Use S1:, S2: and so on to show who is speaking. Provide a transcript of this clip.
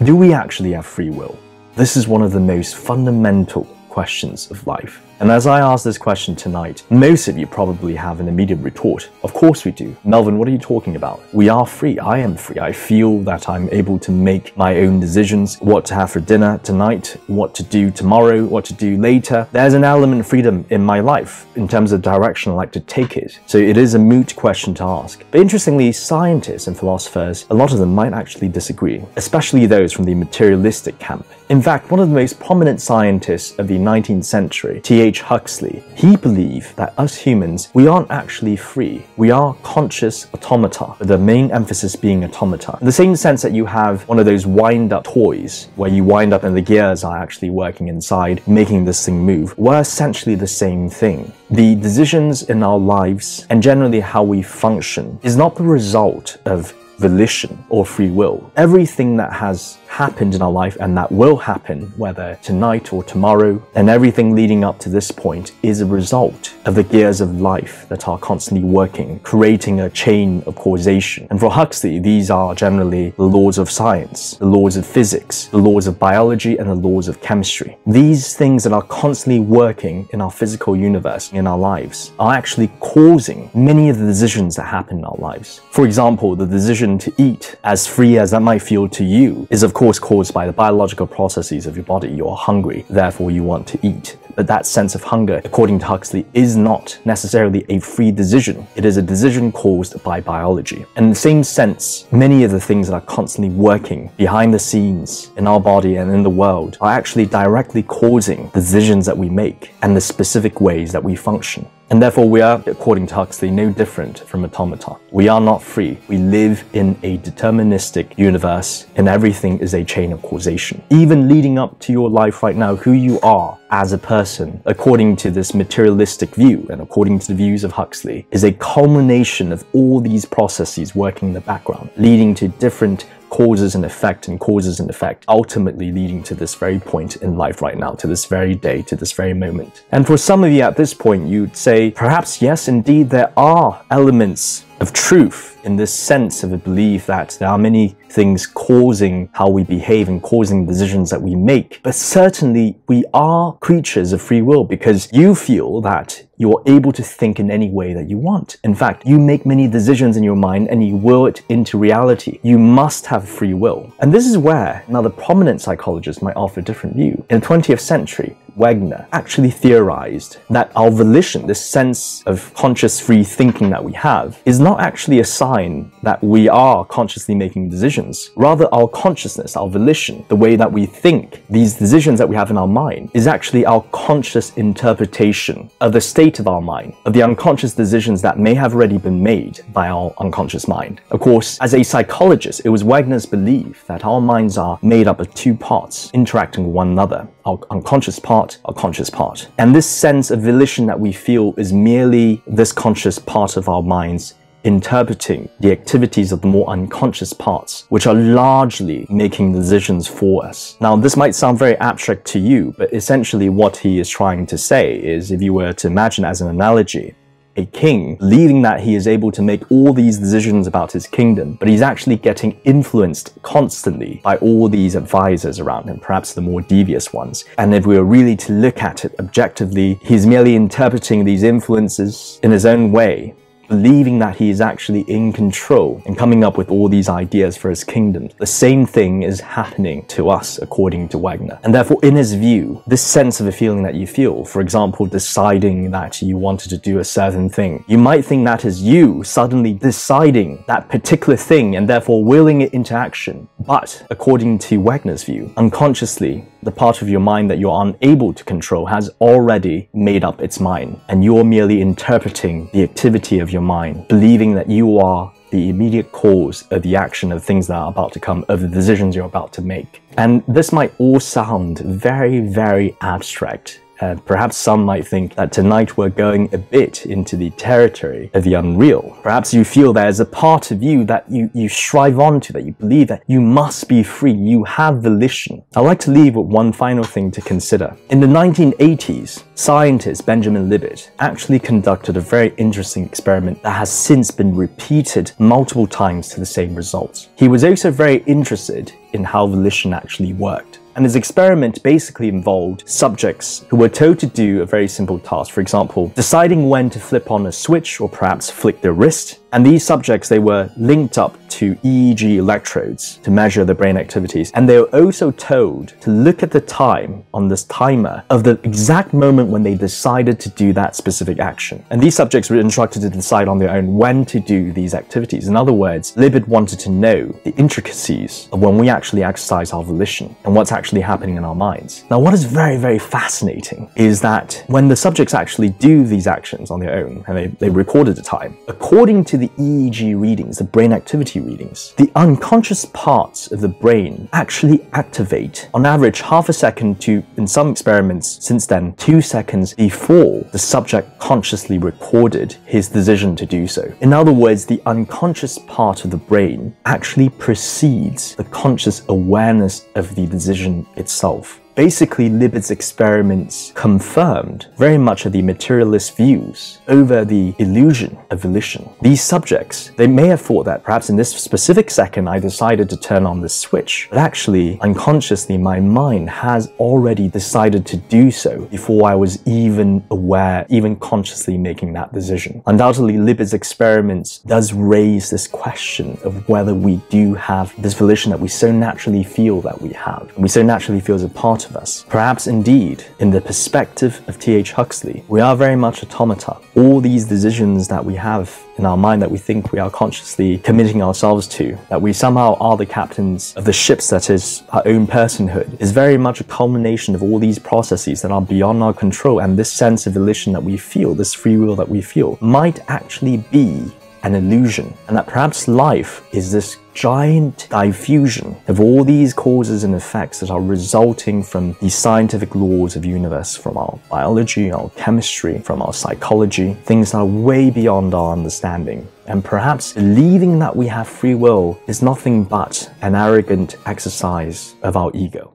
S1: Do we actually have free will? This is one of the most fundamental questions of life. And as I ask this question tonight, most of you probably have an immediate retort. Of course we do. Melvin, what are you talking about? We are free. I am free. I feel that I'm able to make my own decisions, what to have for dinner tonight, what to do tomorrow, what to do later. There's an element of freedom in my life in terms of direction I like to take it. So it is a moot question to ask. But interestingly, scientists and philosophers, a lot of them might actually disagree, especially those from the materialistic camp. In fact, one of the most prominent scientists of the 19th century, T.H. Huxley, he believed that us humans, we aren't actually free. We are conscious automata, with the main emphasis being automata. In the same sense that you have one of those wind-up toys, where you wind up and the gears are actually working inside, making this thing move, we're essentially the same thing. The decisions in our lives, and generally how we function, is not the result of volition or free will. Everything that has happened in our life and that will happen, whether tonight or tomorrow, and everything leading up to this point is a result of the gears of life that are constantly working, creating a chain of causation. And for Huxley, these are generally the laws of science, the laws of physics, the laws of biology, and the laws of chemistry. These things that are constantly working in our physical universe, in our lives, are actually causing many of the decisions that happen in our lives. For example, the decision to eat, as free as that might feel to you, is of course caused by the biological processes of your body. You're hungry, therefore you want to eat. But that sense of hunger, according to Huxley, is not necessarily a free decision. It is a decision caused by biology. And in the same sense, many of the things that are constantly working behind the scenes in our body and in the world are actually directly causing the decisions that we make and the specific ways that we function. And therefore we are, according to Huxley, no different from automata. We are not free. We live in a deterministic universe and everything is a chain of causation. Even leading up to your life right now, who you are as a person, according to this materialistic view and according to the views of Huxley, is a culmination of all these processes working in the background, leading to different causes and effect, ultimately leading to this very point in life right now, to this very day, to this very moment. And for some of you at this point, you'd say, perhaps yes, indeed, there are elements of truth in this sense of a belief that there are many things causing how we behave and causing decisions that we make. But certainly we are creatures of free will because you feel that you're able to think in any way that you want. In fact, you make many decisions in your mind and you will it into reality. You must have free will. And this is where another prominent psychologist might offer a different view. In the 20th century, Wegner actually theorized that our volition, this sense of conscious free thinking that we have, is not actually a sign that we are consciously making decisions. Rather, our consciousness, our volition, the way that we think, these decisions that we have in our mind, is actually our conscious interpretation of the state of our mind, of the unconscious decisions that may have already been made by our unconscious mind. Of course, as a psychologist, it was Wegner's belief that our minds are made up of two parts interacting with one another, our unconscious part, our conscious part. And this sense of volition that we feel is merely this conscious part of our minds interpreting the activities of the more unconscious parts, which are largely making decisions for us. Now, this might sound very abstract to you, but essentially what he is trying to say is, if you were to imagine as an analogy, a king believing that he is able to make all these decisions about his kingdom, but he's actually getting influenced constantly by all these advisors around him, perhaps the more devious ones. And if we were really to look at it objectively, he's merely interpreting these influences in his own way, believing that he is actually in control and coming up with all these ideas for his kingdom. The same thing is happening to us, according to Wegner. And therefore, in his view, this sense of a feeling that you feel, for example, deciding that you wanted to do a certain thing, you might think that is you suddenly deciding that particular thing and therefore willing it into action. But according to Wegner's view, unconsciously, the part of your mind that you're unable to control has already made up its mind, and you're merely interpreting the activity of your mind, believing that you are the immediate cause of the action of things that are about to come, of the decisions you're about to make. And this might all sound very, very abstract. Perhaps some might think that tonight we're going a bit into the territory of the unreal. Perhaps you feel there's a part of you that you strive on to, that you believe that you must be free, you have volition. I'd like to leave with one final thing to consider. In the 1980s, scientist Benjamin Libet actually conducted a very interesting experiment that has since been repeated multiple times to the same results. He was also very interested in how volition actually worked. And his experiment basically involved subjects who were told to do a very simple task. For example, deciding when to flip on a switch or perhaps flick their wrist. And these subjects, they were linked up to EEG electrodes to measure the brain activities. And they were also told to look at the time on this timer of the exact moment when they decided to do that specific action. And these subjects were instructed to decide on their own when to do these activities. In other words, Libet wanted to know the intricacies of when we actually exercise our volition and what's actually happening in our minds. Now, what is very, very fascinating is that when the subjects actually do these actions on their own and they recorded the time, according to the EEG readings, the brain activity readings, the unconscious parts of the brain actually activate on average half a second to, in some experiments since then, 2 seconds before the subject consciously recorded his decision to do so. In other words, the unconscious part of the brain actually precedes the conscious awareness of the decision itself. Basically, Libet's experiments confirmed very much of the materialist views over the illusion of volition. These subjects, they may have thought that perhaps in this specific second I decided to turn on this switch, but actually, unconsciously, my mind has already decided to do so before I was even aware, even consciously making that decision. Undoubtedly, Libet's experiments does raise this question of whether we do have this volition that we so naturally feel that we have, and we so naturally feel as a part of us. Perhaps indeed, in the perspective of T.H. Huxley, we are very much automata. All these decisions that we have in our mind that we think we are consciously committing ourselves to, that we somehow are the captains of the ships that is our own personhood, is very much a culmination of all these processes that are beyond our control, and this sense of volition that we feel, this free will that we feel, might actually be an illusion, and that perhaps life is this giant diffusion of all these causes and effects that are resulting from the scientific laws of the universe, from our biology, our chemistry, from our psychology, things that are way beyond our understanding. And perhaps believing that we have free will is nothing but an arrogant exercise of our ego.